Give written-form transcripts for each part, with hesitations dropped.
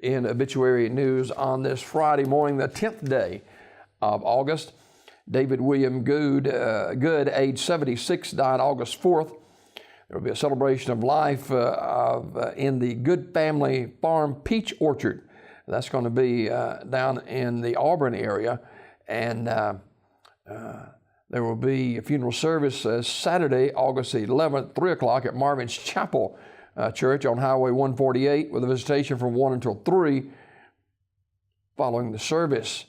In obituary news on this Friday morning, the 10th day of August, David William Good, age 76, died August 4th. There will be a celebration of life in the Good Family Farm Peach Orchard. That's going to be down in the Auburn area, and there will be a funeral service Saturday, August 11th, 3 o'clock at Marvin's Chapel Church on Highway 148, with a visitation from 1 until 3 following the service.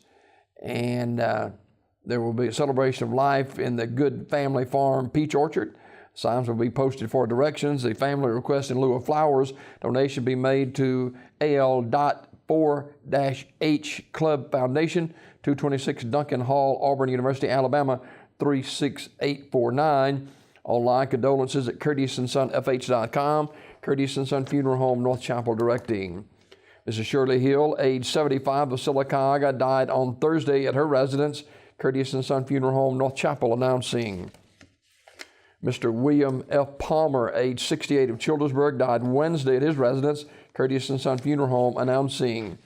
And there will be a celebration of life in the Good Family Farm Peach Orchard. Signs will be posted for directions. The family requests in lieu of flowers, donation be made to AL.4-H Club Foundation, 226 Duncan Hall, Auburn University, Alabama, 36849. Online condolences at CurtisandSonFH.com. Curtis and Son Funeral Home, North Chapel, directing. Mrs. Shirley Hill, age 75 of Sylacauga, died on Thursday at her residence. Curtis and Son Funeral Home, North Chapel, announcing. Mr. William F. Palmer, age 68 of Childersburg, died Wednesday at his residence. Curtis and Son Funeral Home, announcing.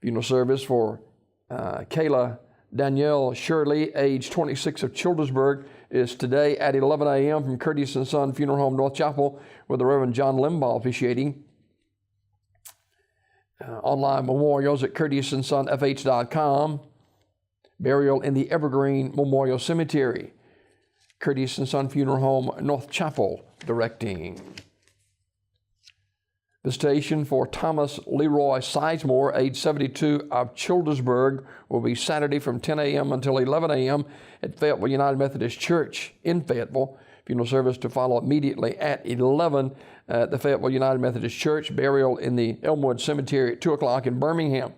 Funeral service for Kayla Danielle Shirley, age 26 of Childersburg, is today at 11 a.m. from Curtis and Son Funeral Home, North Chapel, with the Reverend John Limbaugh officiating. Online memorials at CurtisandSonFH.com. Burial in the Evergreen Memorial Cemetery. Curtis and Son Funeral Home, North Chapel, directing. Visitation for Thomas Leroy Sizemore, age 72 of Childersburg, will be Saturday from 10 a.m. until 11 a.m. at Fayetteville United Methodist Church in Fayetteville. Funeral service to follow immediately at 11 at the Fayetteville United Methodist Church. Burial in the Elmwood Cemetery at 2 o'clock in Birmingham.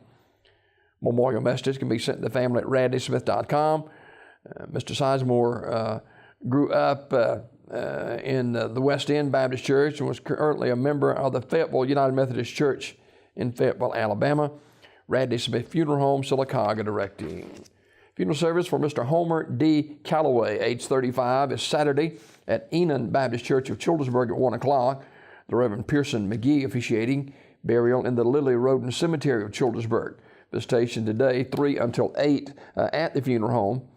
Memorial messages can be sent to the family at radleysmith.com. Mr. Sizemore grew up in the West End Baptist Church and was currently a member of the Fayetteville United Methodist Church in Fayetteville, Alabama. Radley Smith Funeral Home, Sylacauga, directing. Funeral service for Mr. Homer D. Calloway, age 35, is Saturday at Enon Baptist Church of Childersburg at 1 o'clock. The Reverend Pearson McGee officiating. Burial in the Lily Roden Cemetery of Childersburg. Visitation today, 3 until 8 at the funeral home.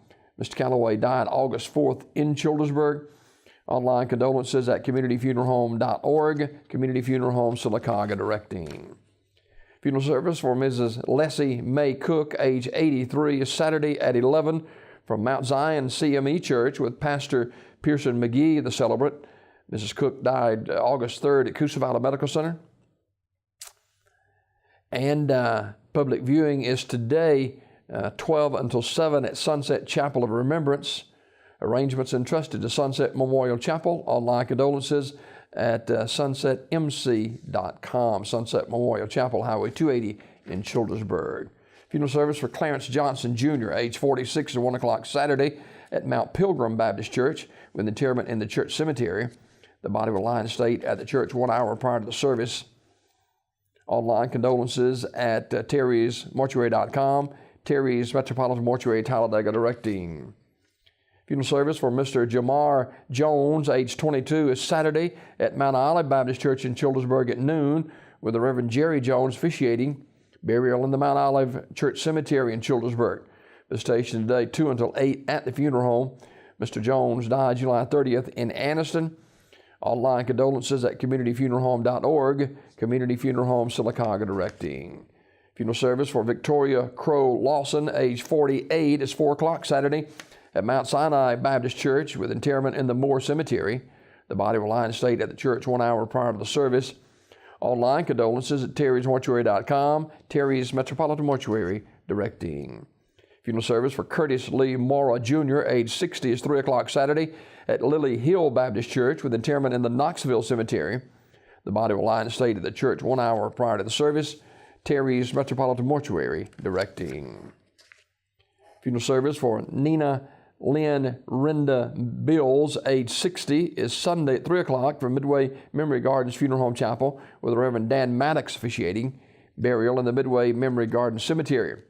Mr. Calloway died August 4th in Childersburg. Online condolences at communityfuneralhome.org. Community Funeral Home, Sylacauga, directing. Funeral service for Mrs. Leslie May Cook, age 83, is Saturday at 11 from Mount Zion CME Church with Pastor Pearson McGee, the celebrant. Mrs. Cook died August 3rd at Coosa Valley Medical Center. And public viewing is today, 12 until 7 at Sunset Chapel of Remembrance. Arrangements entrusted to Sunset Memorial Chapel. Online condolences at sunsetmc.com. Sunset Memorial Chapel, Highway 280 in Childersburg. Funeral service for Clarence Johnson Jr., age 46, at 1 o'clock Saturday at Mount Pilgrim Baptist Church with interment in the church cemetery. The body will lie in state at the church 1 hour prior to the service. Online condolences at terrysmortuary.com. Terry's Metropolitan Mortuary, Talladega, directing. Funeral service for Mr. Jamar Jones, age 22, is Saturday at Mount Olive Baptist Church in Childersburg at noon, with the Reverend Jerry Jones officiating. Burial in the Mount Olive Church Cemetery in Childersburg. Visitation today, 2 until 8 at the funeral home. Mr. Jones died July 30th in Anniston. Online condolences at communityfuneralhome.org. Community Funeral Home, Sylacauga, directing. Funeral service for Victoria Crow Lawson, age 48, is 4 o'clock Saturday at Mount Sinai Baptist Church with interment in the Moore Cemetery. The body will lie in state at the church 1 hour prior to the service. Online condolences at terrysmortuary.com. Terry's Metropolitan Mortuary, directing. Funeral service for Curtis Lee Mora Jr., age 60, is 3 o'clock Saturday at Lily Hill Baptist Church with interment in the Knoxville Cemetery. The body will lie in state at the church 1 hour prior to the service. Terry's Metropolitan Mortuary, directing. Funeral service for Nina Lynn Renda Bills, age 60, is Sunday at 3 o'clock from Midway Memory Gardens Funeral Home Chapel with the Reverend Dan Maddox officiating. Burial in the Midway Memory Gardens Cemetery.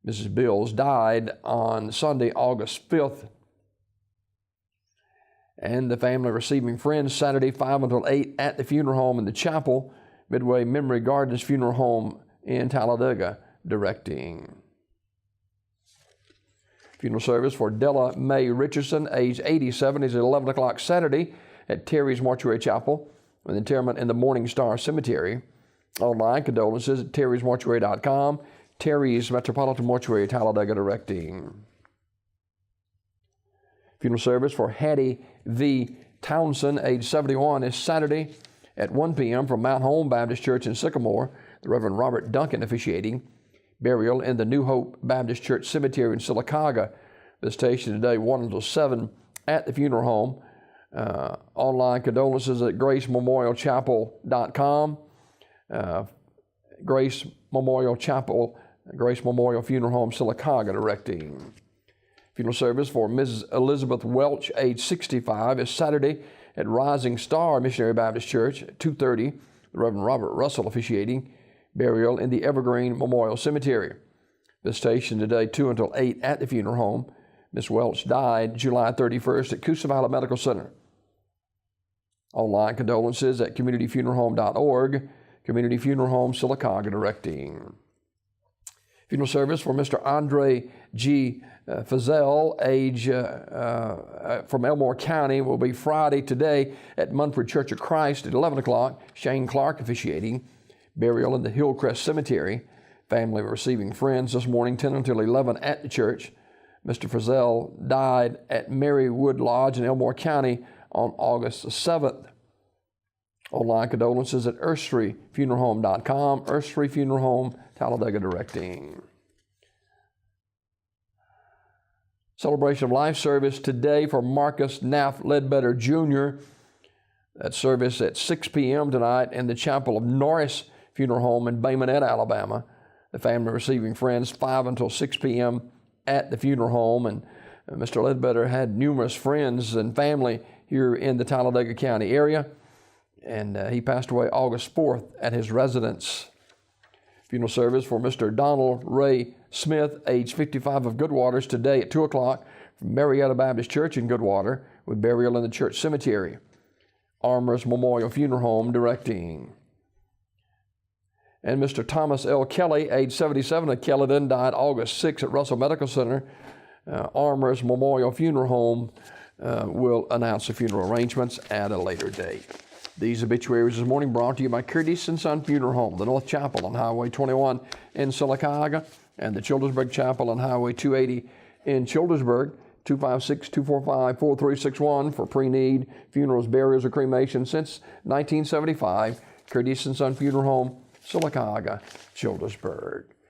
Mrs. Bills died on Sunday, August 5th. And the family receiving friends Saturday, 5 until 8 at the funeral home in the chapel. Midway Memory Gardens Funeral Home in Talladega, directing. Funeral service for Della Mae Richardson, age 87, is at 11 o'clock Saturday at Terry's Mortuary Chapel, with interment in the Morning Star Cemetery. Online condolences at terrysmortuary.com. Terry's Metropolitan Mortuary, Talladega, directing. Funeral service for Hattie V. Townsend, age 71, is Saturday at 1 p.m. from Mount Home Baptist Church in Sycamore. The Reverend Robert Duncan officiating. Burial in the New Hope Baptist Church Cemetery in Sylacauga. Visitation today 1 until 7 at the funeral home. Online condolences at gracememorialchapel.com. Grace Memorial Chapel, Grace Memorial Funeral Home, Sylacauga, directing. Funeral service for Mrs. Elizabeth Welch, age 65, is Saturday at Rising Star Missionary Baptist Church at 2:30. The Reverend Robert Russell officiating. Burial in the Evergreen Memorial Cemetery. Visitation today 2 until 8 at the funeral home. Miss Welch died July 31st at Coosa Valley Medical Center. Online condolences at communityfuneralhome.org. Community Funeral Home, Sylacauga, directing. Funeral service for Mr. Andre G. Fazell, age from Elmore County, will be Friday today at Munford Church of Christ at 11 o'clock. Shane Clark officiating. Burial in the Hillcrest Cemetery. Family receiving friends this morning, 10 until 11 at the church. Mr. Fazell died at Marywood Lodge in Elmore County on August 7th. Online condolences at EarthstreetFuneralHome.com. Earth Street Funeral Home, Talladega, directing. Celebration of Life service today for Marcus Naff Ledbetter Jr. That service at 6 p.m. tonight in the chapel of Norris Funeral Home in Baymonette, Alabama. The family receiving friends 5 until 6 p.m. at the funeral home. And Mr. Ledbetter had numerous friends and family here in the Talladega County area. And he passed away August 4th at his residence. Funeral service for Mr. Donald Ray Smith, age 55, of Goodwaters, today at 2 o'clock from Marietta Baptist Church in Goodwater, with burial in the church cemetery. Armourers Memorial Funeral Home, directing. And Mr. Thomas L. Kelly, age 77, of Kellyton, died August 6 at Russell Medical Center. Armourers Memorial Funeral Home will announce the funeral arrangements at a later date. These obituaries this morning brought to you by Curtis & Son Funeral Home, the North Chapel on Highway 21 in Sylacauga, and the Childersburg Chapel on Highway 280 in Childersburg. 256-245-4361 for pre-need funerals, burials, or cremation since 1975. Curtis & Son Funeral Home, Sylacauga, Childersburg.